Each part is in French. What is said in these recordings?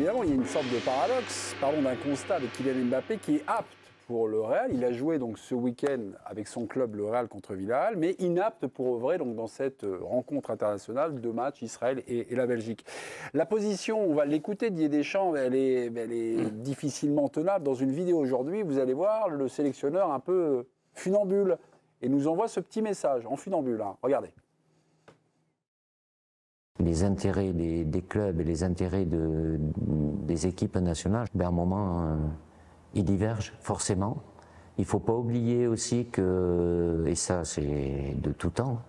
évidemment, il y a une sorte de paradoxe, parlons d'un constat avec Kylian Mbappé qui est apte pour le Real. Il a joué donc ce week-end avec son club, le Real, contre Villarreal, mais inapte pour œuvrer donc dans cette rencontre internationale, 2 matchs, Israël et la Belgique. La position, on va l'écouter, Didier Deschamps, elle est difficilement tenable. Dans une vidéo aujourd'hui, vous allez voir le sélectionneur un peu funambule et nous envoie ce petit message en funambule. Hein. Regardez. Les intérêts des clubs et les intérêts des équipes nationales, à un moment, ils divergent forcément. Il ne faut pas oublier aussi que, et ça c'est de tout temps,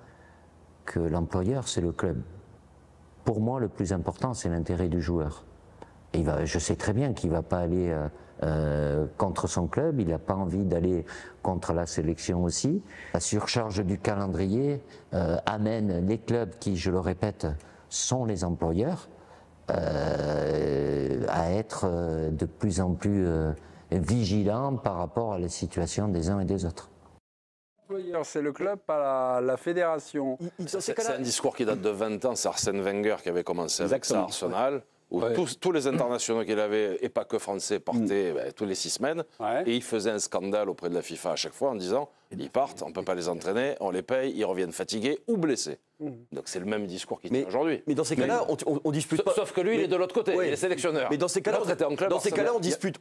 que l'employeur c'est le club. Pour moi, le plus important c'est l'intérêt du joueur. Et je sais très bien qu'il ne va pas aller contre son club, il n'a pas envie d'aller contre la sélection aussi. La surcharge du calendrier amène les clubs qui, je le répète, sont les employeurs, à être de plus en plus vigilants par rapport à la situation des uns et des autres. L'employeur, c'est le club, pas la fédération. C'est un discours qui date de 20 ans, c'est Arsène Wenger qui avait commencé avec ça, Arsenal. Où tous les internationaux qu'il avait, et pas que français, partaient tous les 6 semaines. Et il faisait un scandale auprès de la FIFA à chaque fois en disant ils partent, on ne peut pas les entraîner, on les paye, ils reviennent fatigués ou blessés. Donc c'est le même discours qui tient aujourd'hui. Mais dans ces cas-là, on dispute pas. Sauf que lui, il est de l'autre côté, il est sélectionneur. Mais dans ces cas-là,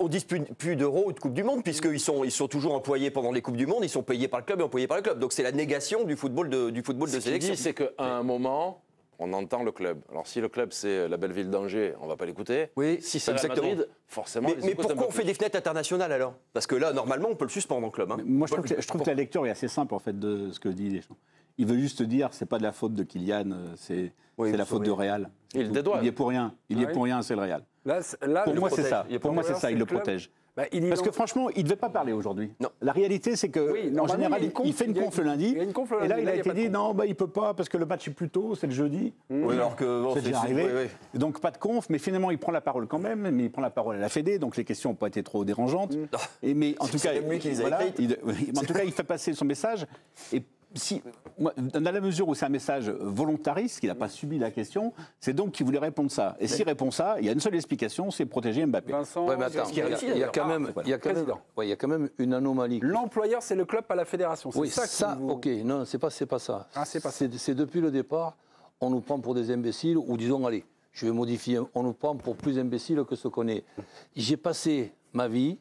on dispute plus d'Euro ou de Coupe du Monde, puisqu'ils sont toujours employés pendant les Coupes du Monde, ils sont payés par le club et employés par le club. Donc c'est la négation du football de sélection. Ce qu'il dit, c'est qu'à un moment, on entend le club. Alors si le club c'est la belle ville d'Angers, on ne va pas l'écouter. Oui, si c'est Madrid, forcément. Mais pourquoi on fait des fenêtres internationales alors? Parce que là, normalement, on peut le suspendre en club. Hein. Moi, je trouve que la lecture est assez simple en fait de ce que dit Deschamps. Il veut juste dire, c'est pas de la faute de Kylian, c'est la faute de Real. Il y est pour rien. Il y est pour rien, c'est le Real. Là, pour moi, c'est ça. Pour moi, c'est ça. Il le protège. Parce que franchement, il ne devait pas parler aujourd'hui. La réalité, c'est que en général, il fait une conf le lundi. Et là, il a été dit non, il ne peut pas parce que le match est plus tôt, c'est le jeudi. Oui, alors que c'est déjà arrivé. Donc pas de conf, mais finalement, il prend la parole quand même. Mais il prend la parole à la Fédé, donc les questions n'ont pas été trop dérangeantes. Mais en tout cas, il fait passer son message. Et dans la mesure où c'est un message volontariste, qu'il n'a pas subi la question, c'est donc qu'il voulait répondre ça. Et s'il répond ça, il y a une seule explication, c'est protéger Mbappé. Vincent, mais attends, il y a quand même une anomalie. L'employeur, c'est le club, pas la fédération. Oui, ça, ok, non, c'est pas ça. Ah, c'est pas ça. C'est depuis le départ, on nous prend pour des imbéciles, ou disons, allez, je vais modifier, on nous prend pour plus imbéciles que ce qu'on est. J'ai passé ma vie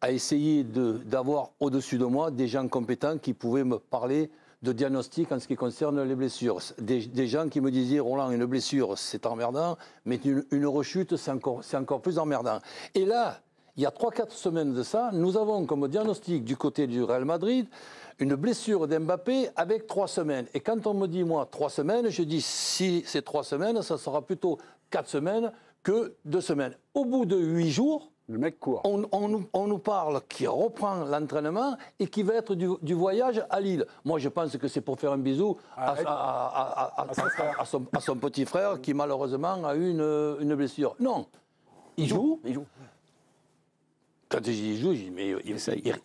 à essayer d'avoir au-dessus de moi des gens compétents qui pouvaient me parler de diagnostic en ce qui concerne les blessures. Des gens qui me disaient, Roland, une blessure, c'est emmerdant, mais une rechute, c'est encore plus emmerdant. Et là, il y a 3-4 semaines de ça, nous avons comme diagnostic du côté du Real Madrid une blessure d'Mbappé avec 3 semaines. Et quand on me dit, moi, 3 semaines, je dis, si c'est 3 semaines, ça sera plutôt 4 semaines que 2 semaines. Au bout de 8 jours, le mec court. On nous parle qu'il reprend l'entraînement et qu'il va être du voyage à Lille. Moi, je pense que c'est pour faire un bisou à son petit frère qui, malheureusement, a eu une blessure. Non, il joue. Quand il joue, mais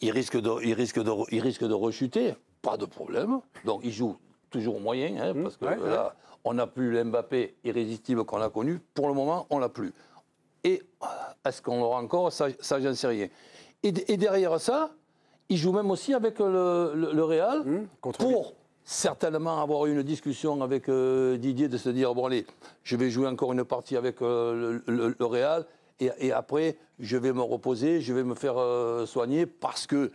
il risque de rechuter. Pas de problème. Donc, il joue toujours moyen, parce que là, on n'a plus l'Mbappé irrésistible qu'on a connu. Pour le moment, on ne l'a plus. Et est-ce qu'on l'aura encore? Ça j'en sais rien. Et derrière ça, il joue même aussi avec le Real pour certainement avoir une discussion avec Didier de se dire, bon allez, je vais jouer encore une partie avec le Real et après, je vais me reposer, je vais me faire soigner parce que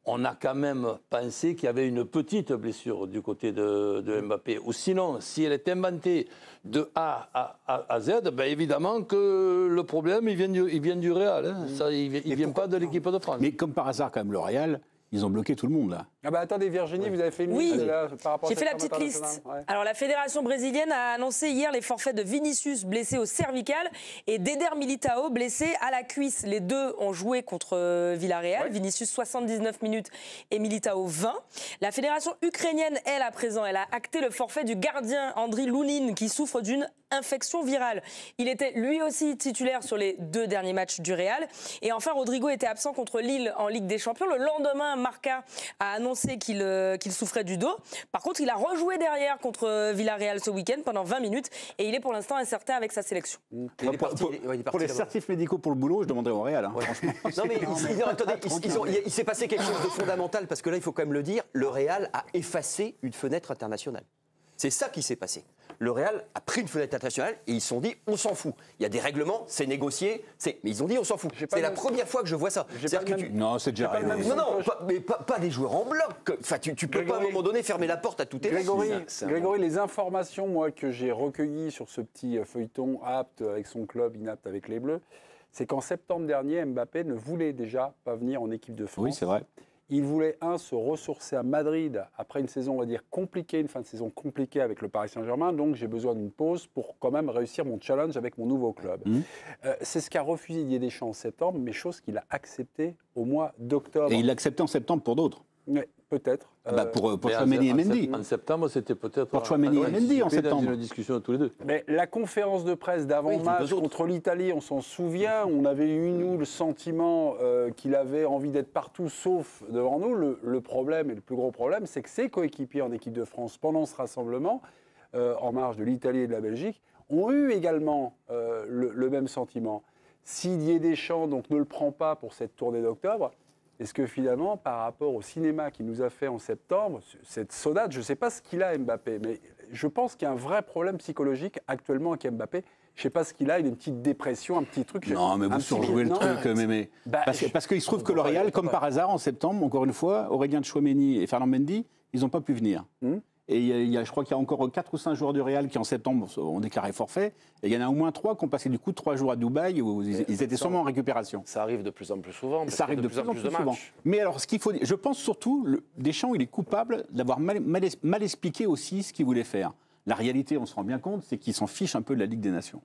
on a quand même pensé qu'il y avait une petite blessure du côté de Mbappé. Ou sinon, si elle est inventée de A à Z, ben évidemment que le problème, il vient du Real. Hein. Ça, il ne vient pas de l'équipe de France. Mais comme par hasard, quand même, le Real, ils ont bloqué tout le monde, là. Ah bah attendez, Virginie, vous avez fait une liste par rapport à j'ai fait la petite liste. Alors la fédération brésilienne a annoncé hier les forfaits de Vinicius blessé au cervical et d'Eder Militao blessé à la cuisse. Les deux ont joué contre Villarreal. Vinicius 79 minutes et Militao 20. La fédération ukrainienne, elle, à présent, elle a acté le forfait du gardien Andriy Lounine qui souffre d'une infection virale. Il était lui aussi titulaire sur les 2 derniers matchs du Real. Et enfin, Rodrigo était absent contre Lille en Ligue des Champions. Le lendemain, Marca a annoncé annoncé qu'il souffrait du dos. Par contre, il a rejoué derrière contre Villarreal ce week-end pendant 20 minutes et il est pour l'instant incertain avec sa sélection. Pour les certifs médicaux pour le boulot, je demanderais au Real. Hein, franchement. Non mais attendez, il s'est passé quelque chose de fondamental parce que là, il faut quand même le dire, le Real a effacé une fenêtre internationale. C'est ça qui s'est passé. Le Real a pris une fenêtre internationale et ils se sont dit on s'en fout. Il y a des règlements, c'est négocié, mais ils ont dit on s'en fout. C'est la première fois que je vois ça. Non, c'est déjà arrivé. Non, pas des joueurs en bloc. Enfin, tu peux pas à un moment donné fermer la porte à tout élève. Grégory, les informations moi que j'ai recueillies sur ce petit feuilleton apte avec son club, inapte avec les Bleus, c'est qu'en septembre dernier, Mbappé ne voulait déjà pas venir en équipe de France. Oui, c'est vrai. Il voulait, se ressourcer à Madrid après une saison, on va dire, compliquée, une fin de saison compliquée avec le Paris Saint-Germain. Donc, j'ai besoin d'une pause pour quand même réussir mon challenge avec mon nouveau club. C'est ce qu'a refusé Didier Deschamps en septembre, mais chose qu'il a accepté au mois d'octobre. Et il l'a accepté en septembre pour d'autres. Oui, peut-être. Pour Chouameni et Mendy. En septembre, c'était peut-être... Pour Chouameni et Mendy en septembre. Dans une discussion tous les deux. Mais la conférence de presse d'avant-match contre l'Italie, on s'en souvient, on avait eu, nous, le sentiment qu'il avait envie d'être partout sauf devant nous. Le problème, et le plus gros problème, c'est que ses coéquipiers en équipe de France, pendant ce rassemblement, en marge de l'Italie et de la Belgique, ont eu également le même sentiment. Si Didier Deschamps donc, ne le prend pas pour cette tournée d'octobre, est-ce que finalement, par rapport au cinéma qu'il nous a fait en septembre, cette sonate, je ne sais pas ce qu'il a Mbappé, mais je pense qu'il y a un vrai problème psychologique actuellement avec Mbappé. Je ne sais pas ce qu'il a, il a une petite dépression, un petit truc. Non, mais vous surjouez le truc, mais parce qu'il se trouve que le Real, comme par hasard, en septembre, encore une fois, Aurélien Tchouaméni et Fernand Mendy, ils n'ont pas pu venir. Et je crois qu'il y a encore 4 ou 5 joueurs du Real qui, en septembre, ont déclaré forfait. Et il y en a au moins 3 qui ont passé du coup 3 jours à Dubaï où ils étaient sûrement en récupération. Ça arrive de plus en plus souvent. Ça arrive de plus en plus souvent. Mais alors, ce qu'il faut dire, je pense surtout, Deschamps, il est coupable d'avoir mal expliqué aussi ce qu'il voulait faire. La réalité, on se rend bien compte, c'est qu'il s'en fiche un peu de la Ligue des Nations.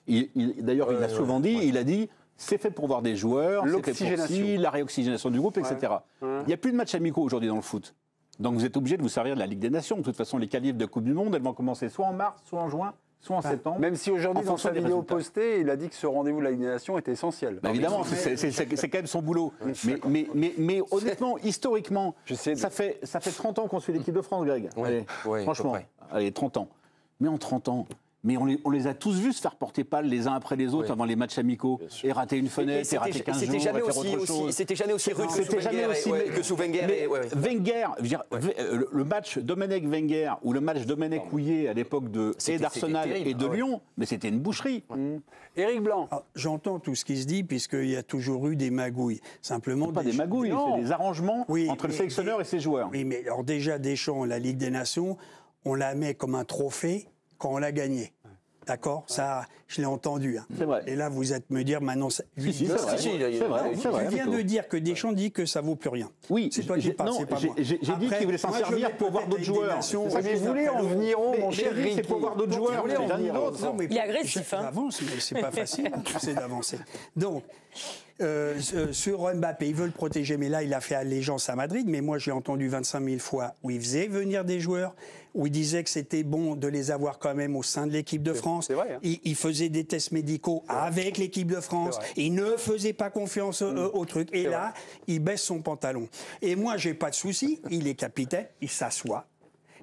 D'ailleurs, il l'a souvent dit, il a dit... C'est fait pour voir des joueurs, c'est la réoxygénation du groupe, etc. Il n'y a plus de matchs amicaux aujourd'hui dans le foot. Donc vous êtes obligé de vous servir de la Ligue des Nations. De toute façon, les qualifs de Coupe du Monde, elles vont commencer soit en mars, soit en juin, soit en septembre. Même si aujourd'hui, dans sa vidéo postée, il a dit que ce rendez-vous de la Ligue des Nations était essentiel. Évidemment, c'est quand même son boulot. Mais honnêtement, historiquement, ça fait 30 ans qu'on suit l'équipe de France, Greg. Allez, franchement, allez, 30 ans. Mais en 30 ans... Mais on les a tous vus se faire porter pâle les uns après les autres avant les matchs amicaux et rater une fenêtre et rater 15 jours et faire autre chose. C'était jamais aussi rude que sous Wenger. Wenger, le match Domenech-Wenger ou le match Domenech-Houillet à l'époque d'Arsenal et de Lyon, mais c'était une boucherie. Éric Blanc. J'entends tout ce qui se dit puisqu'il y a toujours eu des magouilles. Simplement pas des magouilles, c'est des arrangements entre le sélectionneur et ses joueurs. Oui, mais alors déjà Deschamps, la Ligue des Nations, on la met comme un trophée quand on l'a gagné. D'accord ? Ça, je l'ai entendu. Hein. C'est vrai. Et là, vous êtes me dire maintenant... C'est vrai. Tu viens de dire que Deschamps dit que ça vaut plus rien. Oui. C'est toi qui parles, c'est pas moi. J'ai dit qu'il voulait s'en servir pour voir d'autres joueurs. Mais vous voulez en venir où, mon cher Ricky ? C'est pour voir d'autres joueurs. Il est agressif. J'avance, mais c'est pas facile, tu sais, d'avancer. Donc... sur Mbappé, ils veulent le protéger, mais là, il a fait allégeance à Madrid. Mais moi, je l'ai entendu 25 000 fois où il faisait venir des joueurs, où il disait que c'était bon de les avoir quand même au sein de l'équipe de France. C'est vrai, hein. Il faisait des tests médicaux avec l'équipe de France. Il ne faisait pas confiance au truc. Et là, il baisse son pantalon. Et moi, j'ai pas de souci. Il est capitaine, il s'assoit.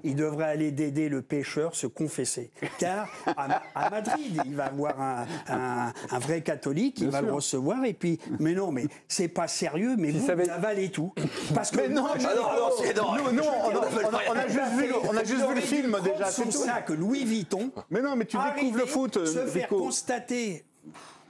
Il devrait aller d'aider le pêcheur se confesser. Car à Madrid, il va avoir un vrai catholique, il va le recevoir, et puis... Mais non, mais c'est pas sérieux, mais vous avalez tout. Parce que... Non, on a juste vu le film déjà. C'est ça que Louis Vuitton... Mais non, mais tu découvres le foot, se faire constater...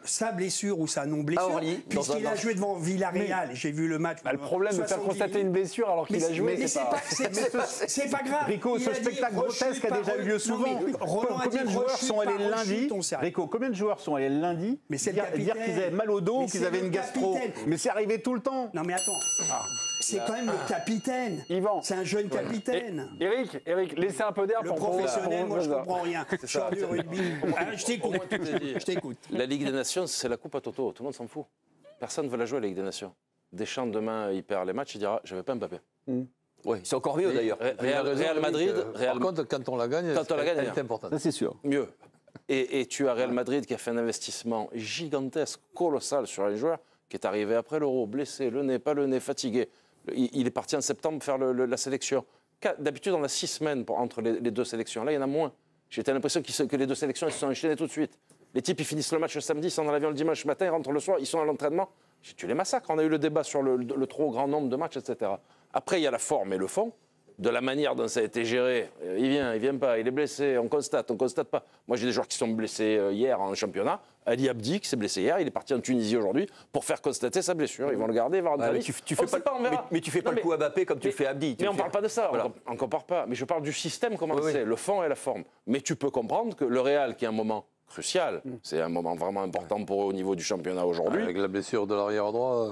sa blessure ou sa non-blessure, puisqu'il a joué devant Villarreal. J'ai vu le match. Le problème de faire constater une blessure alors qu'il a joué, c'est pas grave. Rico, ce spectacle grotesque a déjà eu lieu souvent. Combien de joueurs sont allés lundi, Rico, combien de joueurs sont allés lundi dire qu'ils avaient mal au dos ou qu'ils avaient une gastro? Mais c'est arrivé tout le temps. Non mais attends. C'est quand même le capitaine. Yvan. C'est un jeune capitaine. Eric, laissez un peu d'air pour professionnel, moi je comprends rien. Je sors du rugby. Je t'écoute. La Ligue des Nations, c'est la coupe à Toto. Tout le monde s'en fout. Personne ne veut la jouer, la Ligue des Nations. Deschamps, demain, il perd les matchs, il dira « j'avais pas Mbappé ». Oui, c'est encore mieux d'ailleurs. Real Madrid... Par contre, quand on la gagne, elle est importante. Ça, c'est sûr. Mieux. Et tu as Real Madrid qui a fait un investissement gigantesque, colossal sur les joueurs, qui est arrivé après l'Euro, blessé, le nez, pas le nez, fatigué. Il est parti en septembre faire la sélection. D'habitude, on a 6 semaines entre les deux sélections. Là, il y en a moins. J'ai l'impression que les deux sélections elles se sont enchaînées tout de suite. Les types, ils finissent le match le samedi, ils sont dans l'avion le dimanche matin, ils rentrent le soir, ils sont à l'entraînement. Tu les massacres. On a eu le débat sur le trop grand nombre de matchs, etc. Après, il y a la forme et le fond. De la manière dont ça a été géré, il vient pas, il est blessé, on constate pas. Moi, j'ai des joueurs qui sont blessés hier en championnat. Ali Abdi, qui s'est blessé hier, il est parti en Tunisie aujourd'hui pour faire constater sa blessure. Ils vont le garder, il va rentrer. Tu fais pas le coup à Mbappé comme tu le fais à Abdi. Mais on ne parle pas de ça, on ne compare pas. Mais je parle du système, comment c'est, le fond et la forme. Mais tu peux comprendre que le Real, qui est un moment crucial, c'est un moment vraiment important pour eux au niveau du championnat aujourd'hui. Avec la blessure de l'arrière droit.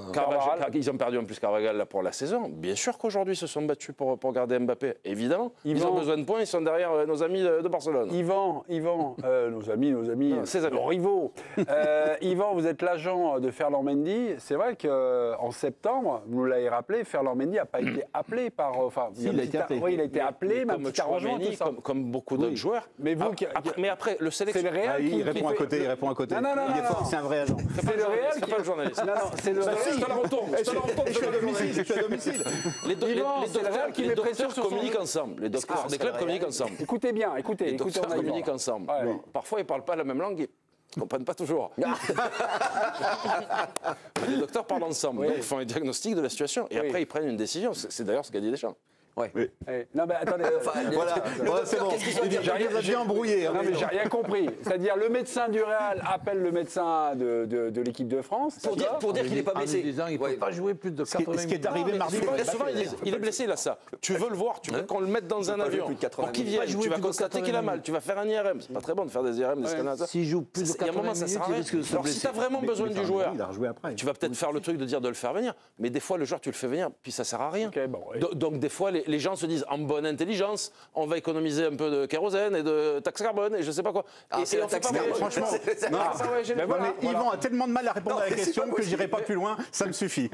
Ils ont perdu en plus Carvajal là pour la saison. Bien sûr qu'aujourd'hui ils se sont battus pour garder Mbappé. Évidemment, ils ont besoin de points, ils sont derrière nos amis de Barcelone. Yvan, nos amis, nos rivaux. Yvan, vous êtes l'agent de Ferland Mendy. C'est vrai qu'en septembre, vous l'avez rappelé, Ferland Mendy n'a pas été appelé par. Il a été appelé. Oui, il a été appelé, mais un petit arrangement, tout ça. Comme beaucoup d'autres joueurs. Mais après, le sélectionneur. Il répond à côté. Non, il est fort, c'est un vrai agent. C'est le Real qui... pas le journaliste. Non, c'est le Real. Je te la retourne. Je suis à domicile. Les docteurs communiquent ensemble. Les docteurs des clubs communiquent ensemble. Écoutez bien, écoutez. Les docteurs communiquent ensemble. Parfois, ils ne parlent pas la même langue. Ils ne comprennent pas toujours. Les docteurs parlent ensemble. Donc, ils font un diagnostic de la situation. Et après, ils prennent une décision. C'est d'ailleurs ce qu'a dit Deschamps. Ouais. Oui. Non, mais attendez. Voilà, c'est bon. J'ai bien embrouillé. Non, mais j'ai rien compris. C'est-à-dire, le médecin du Real appelle le médecin de l'équipe de France. Pour dire qu'il n'est pas blessé. En disant qu'il ne peut pas jouer plus de 80 Ce qui est arrivé mardi. Souvent, ils disent il est blessé, il a ça. Tu veux le voir, tu veux qu'on le mette dans un avion. Pour qu'il vienne, tu vas constater qu'il a mal. Tu vas faire un IRM. C'est pas très bon de faire des IRM, des scanners. S'il joue plus de 80 minutes, il risque de se blesser. Si tu as vraiment besoin du joueur, tu vas peut-être faire le truc de dire de le faire venir. Mais des fois, le joueur, tu le fais venir, puis ça sert à rien. Donc, des fois, les gens se disent en bonne intelligence, on va économiser un peu de kérosène et de taxe carbone et je sais pas quoi. Et on fait pas franchement. Yvan a tellement de mal à répondre à la question que j'irai pas plus loin, ça me suffit.